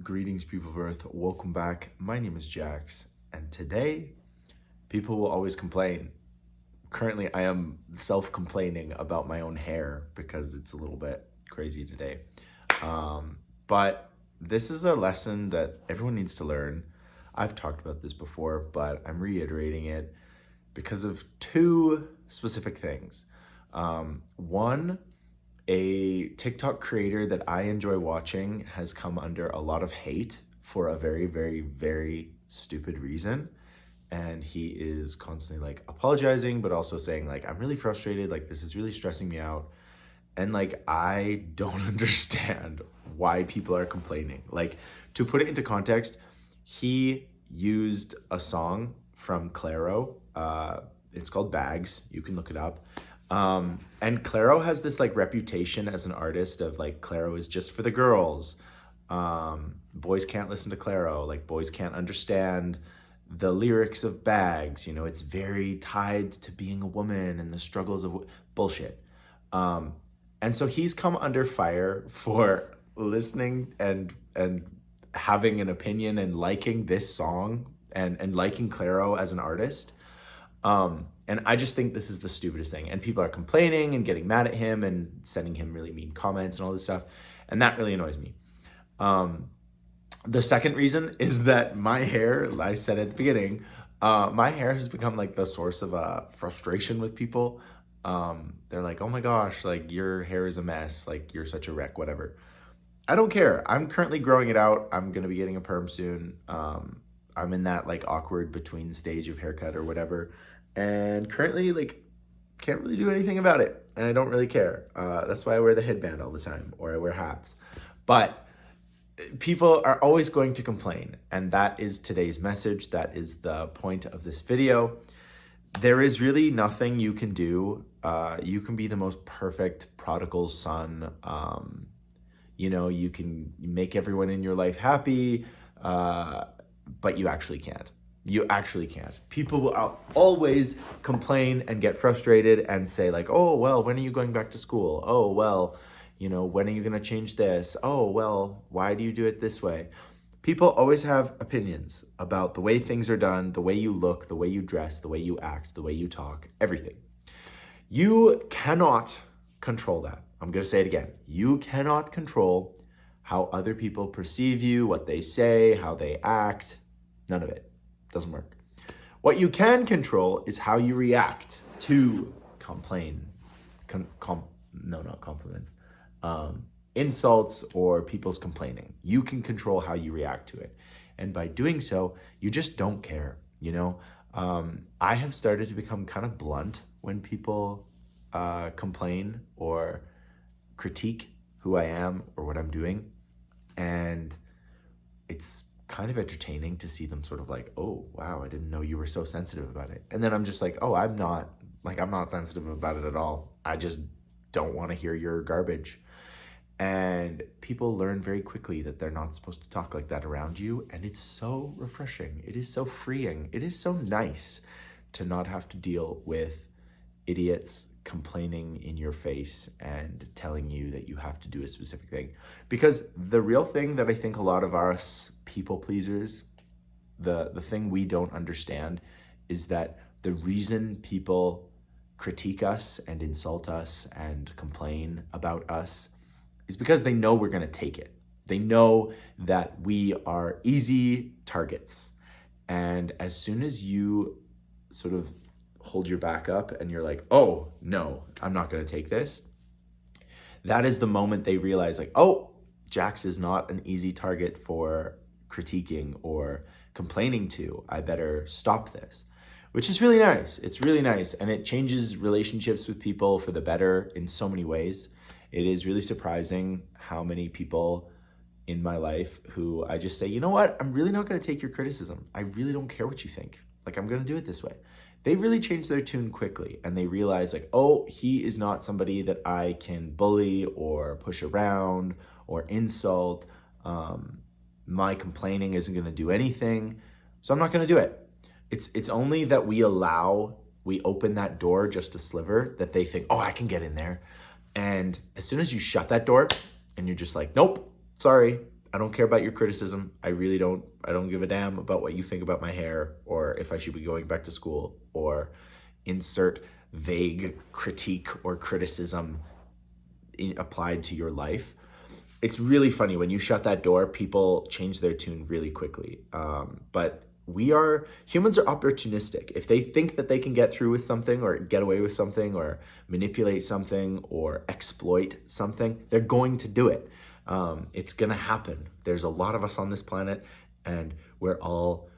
Greetings, people of Earth. Welcome back. My name is Jax, and today, people will always complain. Currently, I am self-complaining about my own hair because it's a little bit crazy today. But this is a lesson that everyone needs to learn. I've talked about this before, but I'm reiterating it because of two specific things. One, a TikTok creator that I enjoy watching has come under a lot of hate for a very, very, very stupid reason. And he is constantly like apologizing, but also saying like, I'm really frustrated. Like, this is really stressing me out. And like, I don't understand why people are complaining. Like, to put it into context, he used a song from Clairo. It's called Bags. You can look it up. And Clairo has this like reputation as an artist of like, Clairo is just for the girls. Boys can't listen to Clairo. Like, boys can't understand the lyrics of Bags. You know, it's very tied to being a woman and the struggles of bullshit. And so he's come under fire for listening and having an opinion and liking this song and liking Clairo as an artist. And I just think this is the stupidest thing. And people are complaining and getting mad at him and sending him really mean comments and all this stuff. And that really annoys me. The second reason is that my hair, I said at the beginning, my hair has become like the source of frustration with people. They're like, oh my gosh, like your hair is a mess. Like you're such a wreck, whatever. I don't care. I'm currently growing it out. I'm going to be getting a perm soon. I'm in that like awkward between stage of haircut or whatever. And currently like can't really do anything about it. And I don't really care. That's why I wear the headband all the time or I wear hats. But people are always going to complain. And that is today's message. That is the point of this video. There is really nothing you can do. You can be the most perfect prodigal son. You know, you can make everyone in your life happy, but you actually can't. You actually can't. People will always complain and get frustrated and say like, oh, well, when are you going back to school? Oh, well, you know, when are you going to change this? Oh, well, why do you do it this way? People always have opinions about the way things are done, the way you look, the way you dress, the way you act, the way you talk, everything. You cannot control that. I'm going to say it again. You cannot control how other people perceive you, what they say, how they act. None of it. Doesn't work. What you can control is how you react to not compliments, insults or people's complaining. You can control how you react to it. And by doing so, you just don't care, you know? I have started to become kind of blunt when people complain or critique who I am or what I'm doing. And it's kind of entertaining to see them sort of like, oh, wow, I didn't know you were so sensitive about it. And then I'm just like, oh, I'm not sensitive about it at all. I just don't want to hear your garbage. And people learn very quickly that they're not supposed to talk like that around you. And it's so refreshing. It is so freeing. It is so nice to not have to deal with idiots complaining in your face and telling you that you have to do a specific thing. Because the real thing that I think a lot of us people pleasers, the thing we don't understand is that the reason people critique us and insult us and complain about us is because they know we're going to take it. They know that we are easy targets. And as soon as you sort of hold your back up and you're like, oh, no, I'm not going to take this, that is the moment they realize like, oh, Jax is not an easy target for critiquing or complaining to. I better stop this, which is really nice. It's really nice. And it changes relationships with people for the better in so many ways. It is really surprising how many people in my life who I just say, you know what? I'm really not going to take your criticism. I really don't care what you think. Like, I'm going to do it this way. They really change their tune quickly and they realize like, oh, he is not somebody that I can bully or push around or insult. My complaining isn't going to do anything. So I'm not going to do it. It's only that we open that door just a sliver that they think, oh, I can get in there. And as soon as you shut that door and you're just like, nope, sorry, I don't care about your criticism. I really don't. I don't give a damn about what you think about my hair or if I should be going back to school or insert vague critique or criticism applied to your life. It's really funny when you shut that door, people change their tune really quickly. But humans are opportunistic. If they think that they can get through with something or get away with something or manipulate something or exploit something, they're going to do it. It's going to happen. There's a lot of us on this planet, and we're all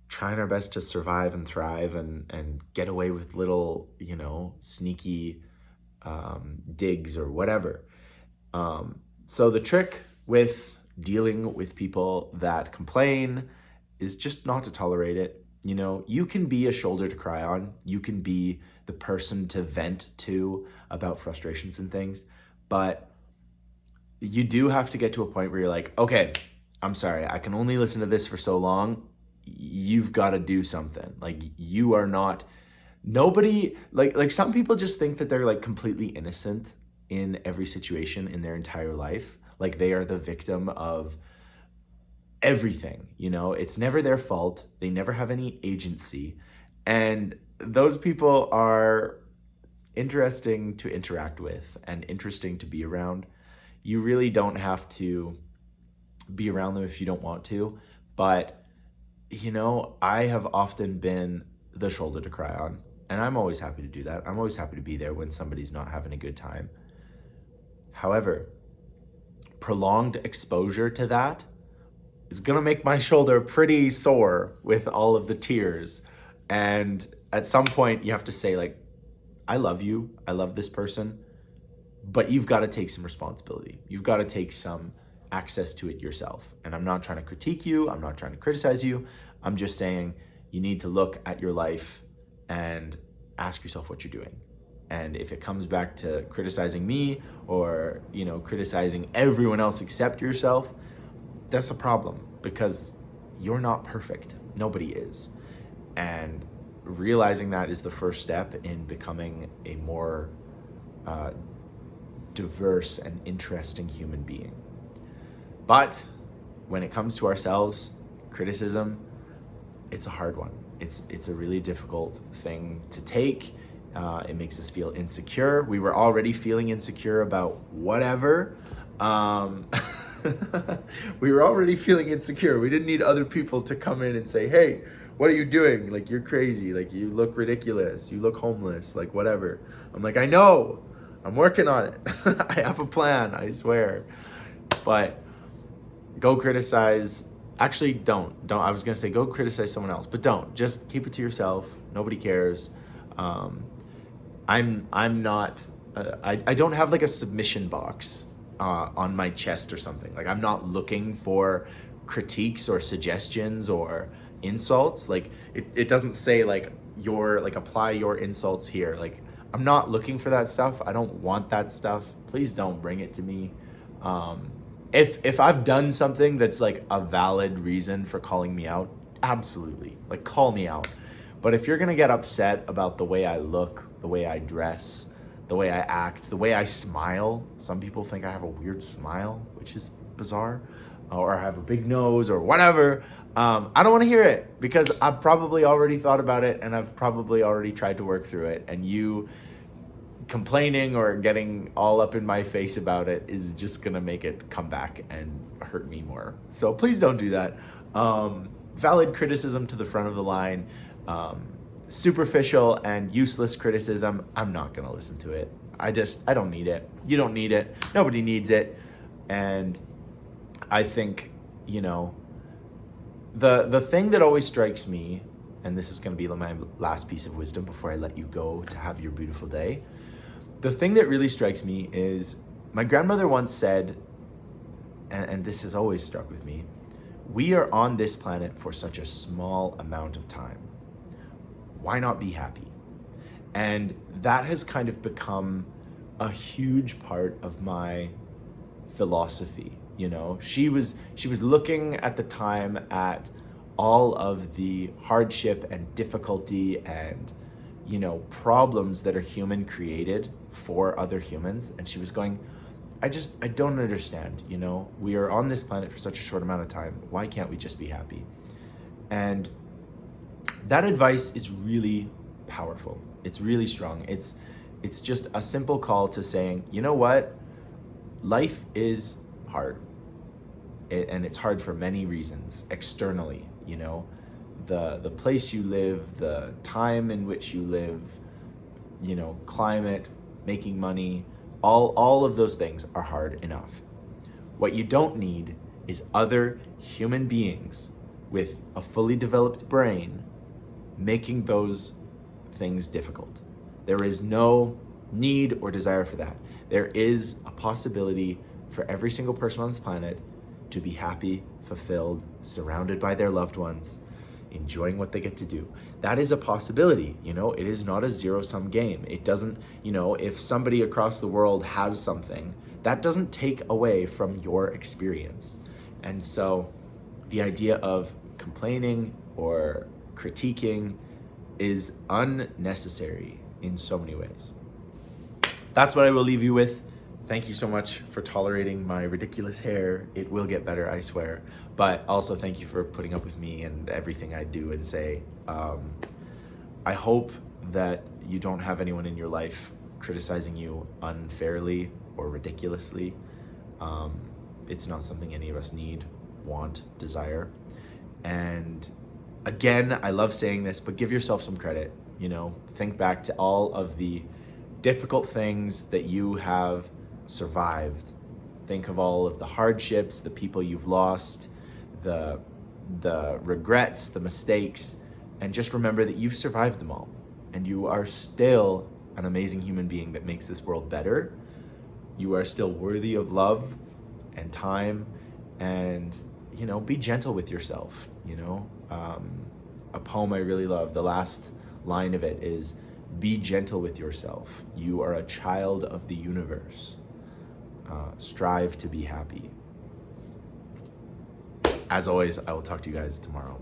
trying our best to survive and thrive and get away with little, sneaky digs or whatever. So the trick with dealing with people that complain is just not to tolerate it. You can be a shoulder to cry on. You can be the person to vent to about frustrations and things. But you do have to get to a point where you're like, okay, I'm sorry, I can only listen to this for so long. You've got to do something. Like, you are not, nobody, like some people just think that they're like completely innocent in every situation in their entire life. Like, they are the victim of everything, it's never their fault. They never have any agency. And those people are interesting to interact with and interesting to be around. You really don't have to be around them if you don't want to. But, I have often been the shoulder to cry on. And I'm always happy to do that. I'm always happy to be there when somebody's not having a good time. However, prolonged exposure to that is going to make my shoulder pretty sore with all of the tears. And at some point you have to say, like, I love you. I love this person. But you've got to take some responsibility. You've got to take some access to it yourself. And I'm not trying to critique you. I'm not trying to criticize you. I'm just saying you need to look at your life and ask yourself what you're doing. And if it comes back to criticizing me or, criticizing everyone else except yourself, that's a problem, because you're not perfect. Nobody is. And realizing that is the first step in becoming a more diverse and interesting human being. But when it comes to ourselves, criticism, it's a hard one. It's a really difficult thing to take. It makes us feel insecure. We were already feeling insecure about whatever. We were already feeling insecure. We didn't need other people to come in and say, hey, what are you doing? Like, you're crazy. Like, you look ridiculous. You look homeless. Like, whatever. I'm like, I know. I'm working on it. I have a plan, I swear. But go criticize. Actually, don't. I was going to say go criticize someone else, but don't. Just keep it to yourself. Nobody cares. I'm not, I don't have like a submission box on my chest or something. Like, I'm not looking for critiques or suggestions or insults. Like, it doesn't say like apply your insults here. Like, I'm not looking for that stuff. I don't want that stuff. Please don't bring it to me. If I've done something that's like a valid reason for calling me out, absolutely, like, call me out. But if you're gonna get upset about the way I look, the way I dress, the way I act, the way I smile, some people think I have a weird smile, which is bizarre, or I have a big nose or whatever, I don't want to hear it, because I've probably already thought about it and I've probably already tried to work through it, and you complaining or getting all up in my face about it is just gonna make it come back and hurt me more. So please don't do that. Valid criticism to the front of the line. Superficial and useless criticism, I'm not gonna listen to it. I don't need it. You don't need it. Nobody needs it. And I think, the thing that always strikes me, and this is gonna be my last piece of wisdom before I let you go to have your beautiful day. The thing that really strikes me is my grandmother once said, and this has always struck with me, we are on this planet for such a small amount of time. Why not be happy? And that has kind of become a huge part of my philosophy. She was looking at the time at all of the hardship and difficulty and problems that are human created for other humans, and she was going, I don't understand, you know? We are on this planet for such a short amount of time. Why can't we just be happy? And that advice is really powerful. It's really strong. It's just a simple call to saying, you know what? Life is hard. And it's hard for many reasons externally, you know? The place you live, the time in which you live, you know, climate, making money, all of those things are hard enough. What you don't need is other human beings with a fully developed brain making those things difficult. There is no need or desire for that. There is a possibility for every single person on this planet to be happy, fulfilled, surrounded by their loved ones, enjoying what they get to do. That is a possibility, you know, it is not a zero-sum game. It doesn't, you know, if somebody across the world has something, that doesn't take away from your experience. And so the idea of complaining or critiquing is unnecessary in so many ways. That's what I will leave you with. Thank you so much for tolerating my ridiculous hair. It will get better, I swear. But also thank you for putting up with me and everything I do and say. I hope that you don't have anyone in your life criticizing you unfairly or ridiculously. It's not something any of us need, want, desire. And again, I love saying this, but give yourself some credit, you know? Think back to all of the difficult things that you have survived. Think of all of the hardships, the people you've lost, the regrets, the mistakes, and just remember that you've survived them all. And you are still an amazing human being that makes this world better. You are still worthy of love and time, and, you know, be gentle with yourself, you know? A poem I really love, the last line of it is, be gentle with yourself. You are a child of the universe. Strive to be happy. As always, I will talk to you guys tomorrow.